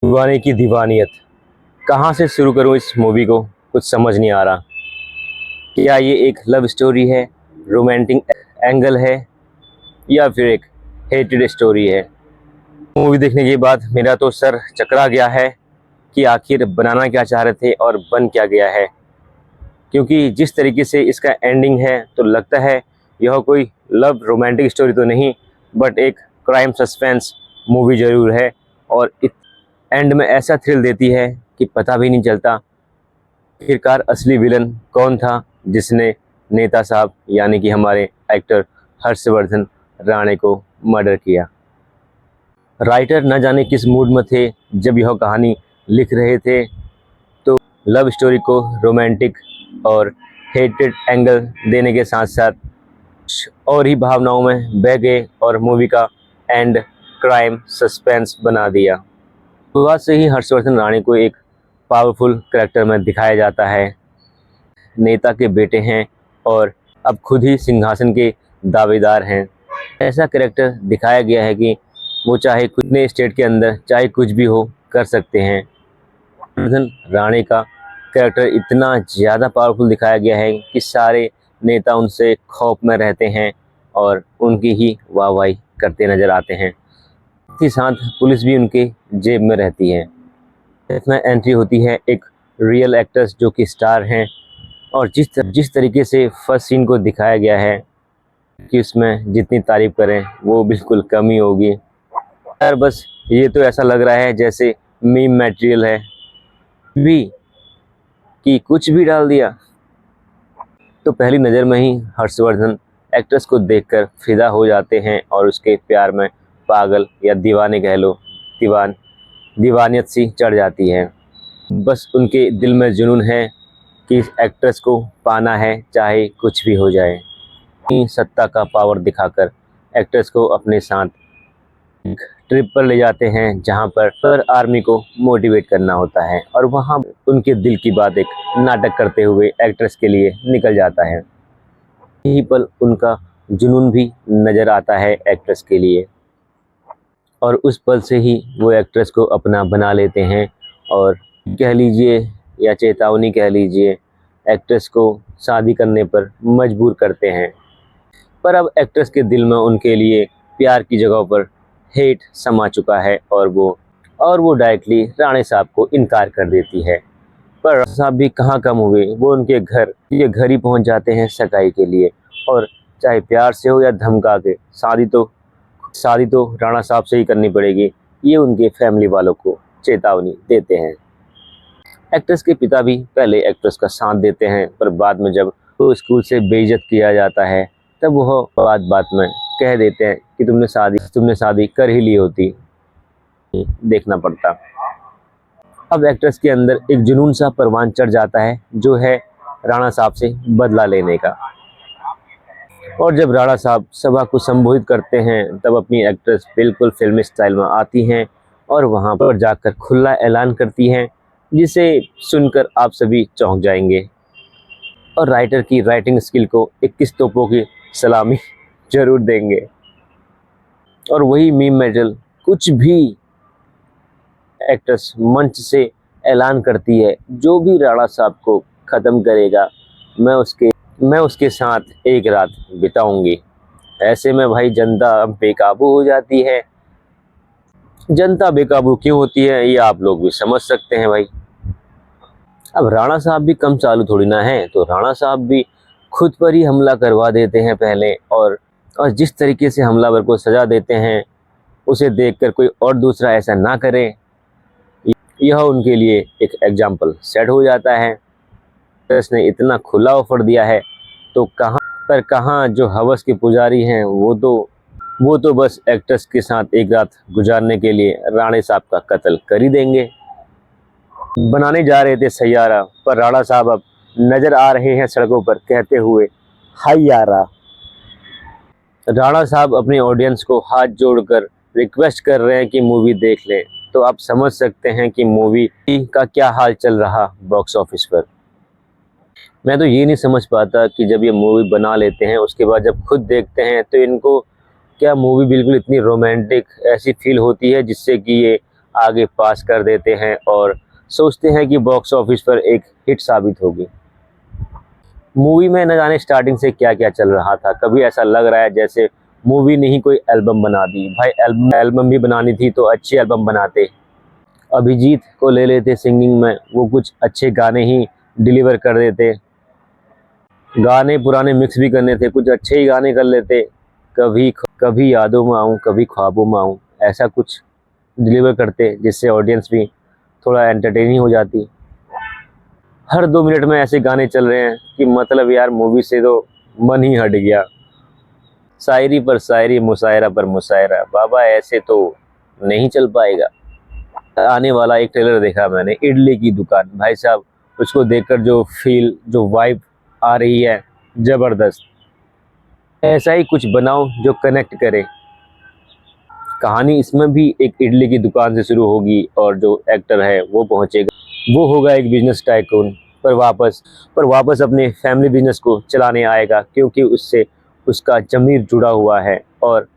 दीवाने की दीवानियत। कहाँ से शुरू करूँ इस मूवी को, कुछ समझ नहीं आ रहा। क्या ये एक लव स्टोरी है, रोमांटिक एंगल है, या फिर एक हेटेड स्टोरी है। मूवी देखने के बाद मेरा तो सर चकरा गया है कि आखिर बनाना क्या चाह रहे थे और बन क्या गया है। क्योंकि जिस तरीके से इसका एंडिंग है तो लगता है यह कोई लव रोमांटिक स्टोरी तो नहीं, बट एक क्राइम सस्पेंस मूवी ज़रूर है। और एंड में ऐसा थ्रिल देती है कि पता भी नहीं चलता आखिरकार असली विलन कौन था जिसने नेता साहब यानी कि हमारे एक्टर हर्षवर्धन राणे को मर्डर किया। राइटर न जाने किस मूड में थे जब यह कहानी लिख रहे थे, तो लव स्टोरी को रोमांटिक और हेटेड एंगल देने के साथ साथ और ही भावनाओं में बह गए और मूवी का एंड क्राइम सस्पेंस बना दिया। शुरुआत से ही हर्षवर्धन राणे को एक पावरफुल करैक्टर में दिखाया जाता है। नेता के बेटे हैं और अब खुद ही सिंहासन के दावेदार हैं। ऐसा करैक्टर दिखाया गया है कि वो चाहे कितने स्टेट के अंदर चाहे कुछ भी हो कर सकते हैं। हर्षवर्धन राणे का कैरेक्टर इतना ज़्यादा पावरफुल दिखाया गया है कि सारे नेता उनसे खौफ में रहते हैं और उनकी ही वाहवाही करते नजर आते हैं। साथ ही साथ पुलिस भी उनके जेब में रहती है। इसमें एंट्री होती है एक रियल एक्टर्स जो कि स्टार हैं, और जिस तरीके से फर्स्ट सीन को दिखाया गया है कि उसमें जितनी तारीफ करें वो बिल्कुल कम ही होगी। यार बस ये तो ऐसा लग रहा है जैसे मीम मटेरियल है भी कि कुछ भी डाल दिया। तो पहली नज़र में ही हर्षवर्धन एक्ट्रेस को देखकर फिदा हो जाते हैं और उसके प्यार में पागल या दीवाने कह लो, दीवानियत सी चढ़ जाती है। बस उनके दिल में जुनून है कि इस एक्ट्रेस को पाना है चाहे कुछ भी हो जाए। सत्ता का पावर दिखाकर एक्ट्रेस को अपने साथ एक ट्रिप पर ले जाते हैं जहां पर आर्मी को मोटिवेट करना होता है, और वहां उनके दिल की बात एक नाटक करते हुए एक्ट्रेस के लिए निकल जाता है। यही पल उनका जुनून भी नज़र आता है एक्ट्रेस के लिए, और उस पल से ही वो एक्ट्रेस को अपना बना लेते हैं और कह लीजिए या चेतावनी कह लीजिए, एक्ट्रेस को शादी करने पर मजबूर करते हैं। पर अब एक्ट्रेस के दिल में उनके लिए प्यार की जगह पर हेट समा चुका है और वो डायरेक्टली राणे साहब को इनकार कर देती है। पर राणे साहब भी कहाँ कम हुए, वो उनके घर ही पहुंच जाते हैं सगाई के लिए, और चाहे प्यार से हो या धमका के, शादी तो राणा साहब से ही करनी पड़ेगी, ये उनके फैमिली वालों को चेतावनी देते हैं। एक्ट्रेस के पिता भी पहले एक्ट्रेस का साथ देते हैं, पर बाद में जब वो स्कूल से बेइज्जत किया जाता है तब वह बात में कह देते हैं कि तुमने शादी कर ही ली होती, देखना पड़ता। अब एक्ट्रेस के अंदर एक जुनून सा परवान चढ़ जाता है जो है राणा साहब से बदला लेने का। और जब राणा साहब सभा को संबोधित करते हैं तब अपनी एक्ट्रेस बिल्कुल फिल्मी स्टाइल में आती हैं और वहां पर जाकर खुला ऐलान करती हैं, जिसे सुनकर आप सभी चौंक जाएंगे और राइटर की राइटिंग स्किल को 21 तोपों की सलामी जरूर देंगे। और वही मीम मेटल कुछ भी एक्ट्रेस मंच से ऐलान करती है, जो भी राणा साहब को ख़त्म करेगा मैं उसके साथ एक रात बिताऊंगी। ऐसे में भाई जनता बेकाबू हो जाती है। जनता बेकाबू क्यों होती है ये आप लोग भी समझ सकते हैं भाई। अब राणा साहब भी कम चालू थोड़ी ना है, तो राणा साहब भी खुद पर ही हमला करवा देते हैं पहले, और जिस तरीके से हमलावर को सजा देते हैं उसे देखकर कोई और दूसरा ऐसा ना करे, यह उनके लिए एक एग्जाम्पल सेट हो जाता है। इसने इतना खुला ऑफर दिया है तो कहाँ जो हवस के पुजारी हैं वो तो बस एक्ट्रेस के साथ एक रात गुजारने के लिए राणे साहब का कत्ल कर ही देंगे। बनाने जा रहे थे सैयारा, पर राणा साहब अब नजर आ रहे हैं सड़कों पर कहते हुए हाय यारा। राणा साहब अपने ऑडियंस को हाथ जोड़कर रिक्वेस्ट कर रहे हैं कि मूवी देख लें, तो आप समझ सकते हैं कि मूवी का क्या हाल चल रहा बॉक्स ऑफिस पर। मैं तो ये नहीं समझ पाता कि जब ये मूवी बना लेते हैं उसके बाद जब खुद देखते हैं तो इनको क्या मूवी बिल्कुल इतनी रोमांटिक ऐसी फील होती है जिससे कि ये आगे पास कर देते हैं और सोचते हैं कि बॉक्स ऑफिस पर एक हिट साबित होगी। मूवी में न जाने स्टार्टिंग से क्या क्या चल रहा था, कभी ऐसा लग रहा है जैसे मूवी ने ही कोई एल्बम बना दी। भाई एल्बम भी बनानी थी तो अच्छी एल्बम बनाते। अभिजीत को ले लेते सिंगिंग में, वो कुछ अच्छे गाने ही डिलीवर कर देते। गाने पुराने मिक्स भी करने थे, कुछ अच्छे ही गाने कर लेते। कभी कभी यादों में आऊँ, कभी ख्वाबों में आऊँ, ऐसा कुछ डिलीवर करते जिससे ऑडियंस भी थोड़ा एंटरटेनिंग हो जाती। हर 2 मिनट में ऐसे गाने चल रहे हैं कि मतलब यार मूवी से तो मन ही हट गया। शायरी पर शायरी, मुशायरा पर मुशायरा, बाबा ऐसे तो नहीं चल पाएगा। आने वाला एक ट्रेलर देखा मैंने, इडली की दुकान, भाई साहब उसको देखकर जो फील, जो वाइब आ रही है, जबरदस्त। ऐसा ही कुछ बनाओ जो कनेक्ट करे। कहानी इसमें भी एक इडली की दुकान से शुरू होगी और जो एक्टर है वो पहुंचेगा, वो होगा एक बिजनेस टाइकून, पर वापस अपने फैमिली बिजनेस को चलाने आएगा, क्योंकि उससे उसका ज़मीर जुड़ा हुआ है। और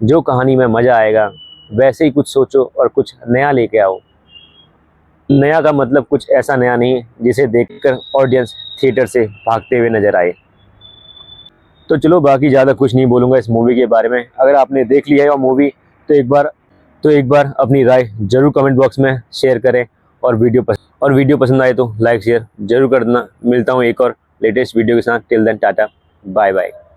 जो कहानी में मज़ा आएगा वैसे ही कुछ सोचो और कुछ नया लेके आओ। नया का मतलब कुछ ऐसा नया नहीं जिसे देखकर ऑडियंस थिएटर से भागते हुए नजर आए। तो चलो, बाकी ज़्यादा कुछ नहीं बोलूँगा इस मूवी के बारे में। अगर आपने देख लिया है मूवी तो एक बार अपनी राय ज़रूर कमेंट बॉक्स में शेयर करें, और वीडियो पसंद आए तो लाइक शेयर ज़रूर कर देना। मिलता हूँ एक और लेटेस्ट वीडियो के साथ। Till then tata, bye bye.